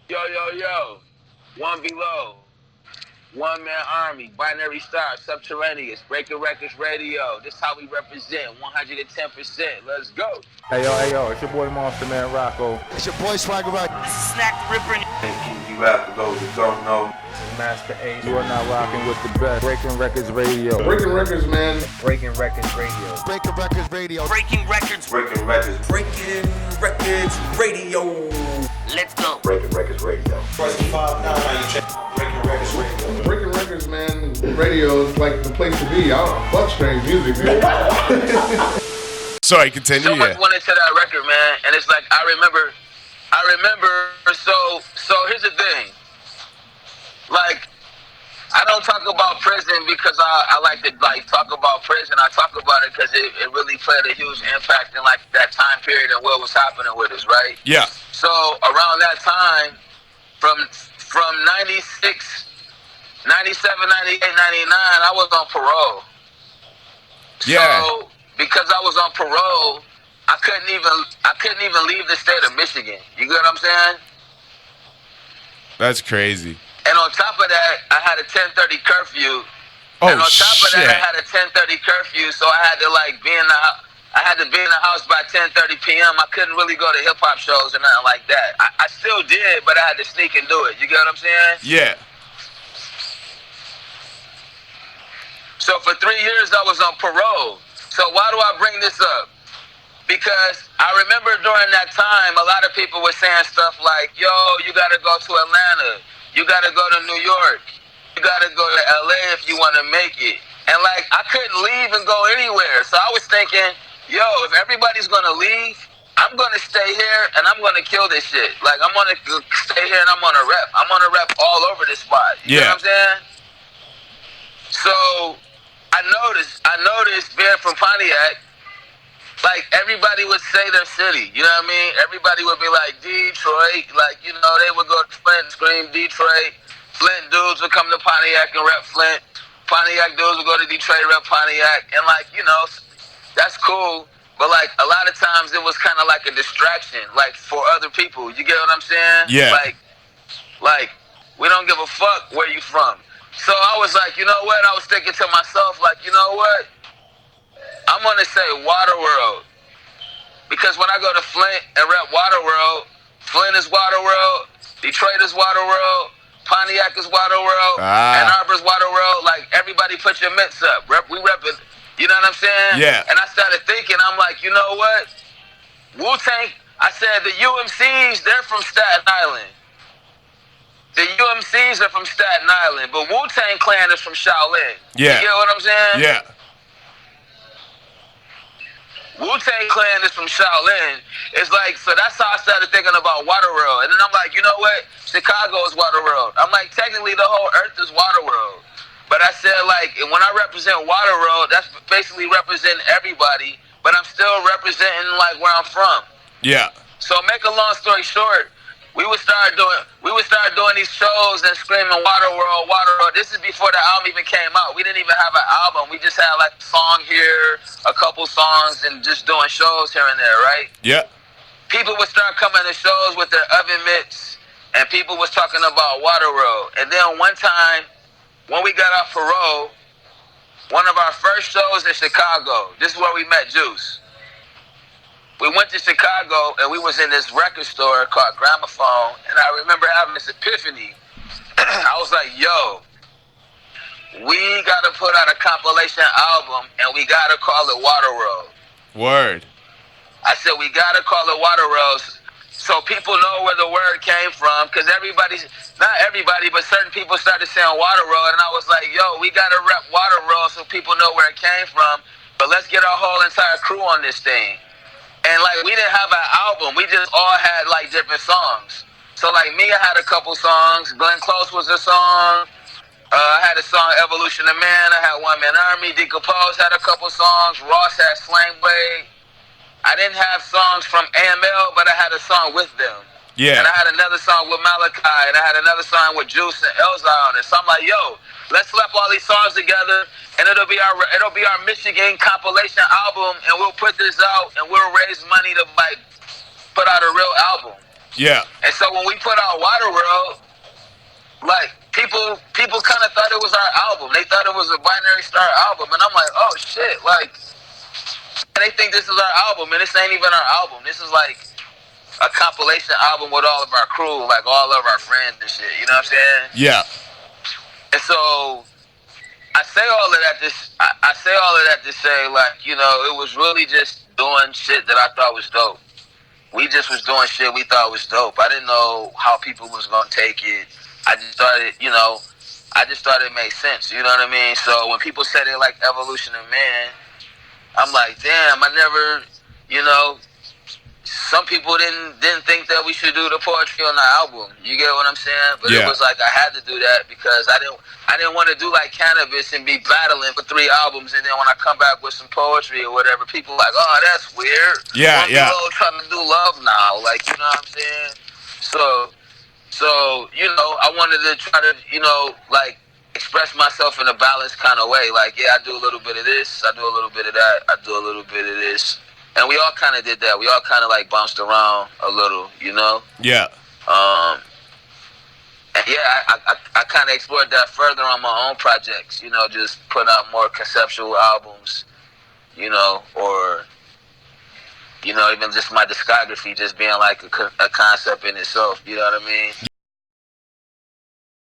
Yo, yo, yo. One below. One man army. Binary star. Subterraneous. Breaking Records Radio. This how we represent. 110%. Let's go. Hey yo, it's your boy Monster Man Rocco. It's your boy Swagger Rock. This is Snack the Ripper. You have to go to Don't Know. Master Ace. You are now rocking with the best. Breaking Records Radio. Breaking Records, man. Breaking Records Radio. Breaking Records Radio. Breaking Records. Breaking Records. Breaking Records Radio. Let's go. Breaking Records Radio. Breaking Records, man. Radio is like the place to be. I don't know, fuck strange music, dude. Sorry, continue. So much went into that record, man. And it's like, I remember, so here's the thing. Like, I don't talk about prison because I like to talk about prison. I talk about it because it really played a huge impact in like that time period and what was happening with us, right? Yeah. So around that time, from 96, 97, 98, 99, I was on parole. Yeah. So because I was on parole, I couldn't even leave the state of Michigan. You get what I'm saying? That's crazy. And on top of that, I had a 10:30 curfew. Oh, and on top of that, I shit. had a 10:30 curfew, so I had to be in the house by 10:30 p.m. I couldn't really go to hip hop shows or nothing like that. I still did, but I had to sneak and do it. You get what I'm saying? Yeah. So for 3 years, I was on parole. So why do I bring this up? Because I remember during that time, a lot of people were saying stuff like, yo, you got to go to Atlanta. You got to go to New York. You got to go to LA if you want to make it. And like, I couldn't leave and go anywhere. So I was thinking, yo, if everybody's going to leave, I'm going to stay here and I'm going to kill this shit. Like, I'm going to stay here and I'm going to rep. I'm going to rep all over this spot. You know what I'm saying? So I noticed being from Pontiac, like, everybody would say their city, you know what I mean? Everybody would be like, Detroit, like, you know, they would go to Flint, scream Detroit. Flint dudes would come to Pontiac and rep Flint. Pontiac dudes would go to Detroit, rep Pontiac. And, like, you know, that's cool. But, like, a lot of times it was kind of like a distraction, like, for other people. You get what I'm saying? Yeah. Like, we don't give a fuck where you from. So I was like, you know what? I was thinking to myself, like, you know what? I'm going to say Waterworld. Because when I go to Flint and rep Waterworld, Flint is Waterworld, Detroit is Waterworld, Pontiac is Waterworld, Ann Arbor's Waterworld. Like, everybody put your mitts up. We rep it. You know what I'm saying? Yeah. And I started thinking, I'm like, you know what? Wu-Tang, I said the UMCs, they're from Staten Island. The UMCs are from Staten Island, but Wu-Tang Clan is from Shaolin. Yeah. You get what I'm saying? Yeah. Wu-Tang Clan is from Shaolin. It's like, so that's how I started thinking about Waterworld. And then I'm like, you know what? Chicago is Waterworld. I'm like, technically the whole earth is Waterworld. But I said, like, when I represent Waterworld, that's basically representing everybody, but I'm still representing, like, where I'm from. Yeah. So make a long story short, we would start doing these shows and screaming Waterworld, Waterworld. This is before the album even came out. We didn't even have an album. We just had like a song here, a couple songs, and just doing shows here and there, right? Yeah. People would start coming to shows with their oven mitts, and people was talking about Waterworld. And then one time, when we got off parole, one of our first shows in Chicago, this is where we met Juice. We went to Chicago, and we was in this record store called Gramophone, and I remember having this epiphany. I was like, yo, we got to put out a compilation album, and we got to call it Waterworld. Word. I said, we got to call it Waterworld so people know where the word came from, because not everybody, but certain people started saying Waterworld, and I was like, yo, we got to rep Waterworld so people know where it came from, but let's get our whole entire crew on this thing. And, like, we didn't have an album. We just all had, like, different songs. So, like, me, I had a couple songs. Glenn Close was a song. I had a song, Evolution of Man. I had One Man Army. Decompose had a couple songs. Ross had Slang Blade. I didn't have songs from AML, but I had a song with them. Yeah. And I had another song with Malachi. And I had another song with Juice and Elza on it. So I'm like, yo, let's slap all these songs together, and it'll be our Michigan compilation album, and we'll put this out, and we'll raise money to like put out a real album. Yeah. And so when we put out Waterworld, like people kind of thought it was our album. They thought it was a Binary Star album, and I'm like, oh shit, like they think this is our album, and this ain't even our album. This is like a compilation album with all of our crew, like all of our friends and shit. You know what I'm saying? Yeah. And so I say all of that I say all of that to say, like, you know, it was really just doing shit that I thought was dope. We just was doing shit we thought was dope. I didn't know how people was gonna take it. I just thought it, you know, it made sense. You know what I mean? So when people say they like Evolution of Man, I'm like, damn, I never, you know. Some people didn't think that we should do the poetry on the album. You get what I'm saying? But Yeah. it was like I had to do that because I didn't want to do like Cannabis and be battling for 3 albums, and then when I come back with some poetry or whatever, people like, oh, that's weird. Yeah, yeah. Trying to do love now, like, you know what I'm saying? So you know, I wanted to try to, you know, like express myself in a balanced kind of way. Like, yeah, I do a little bit of this, I do a little bit of that, I do a little bit of this. And we all kind of did that. We all kind of like bounced around a little, you know? Yeah. And yeah, I kind of explored that further on my own projects, you know, just put out more conceptual albums, you know, or, you know, even just my discography just being like a concept in itself, you know what I mean?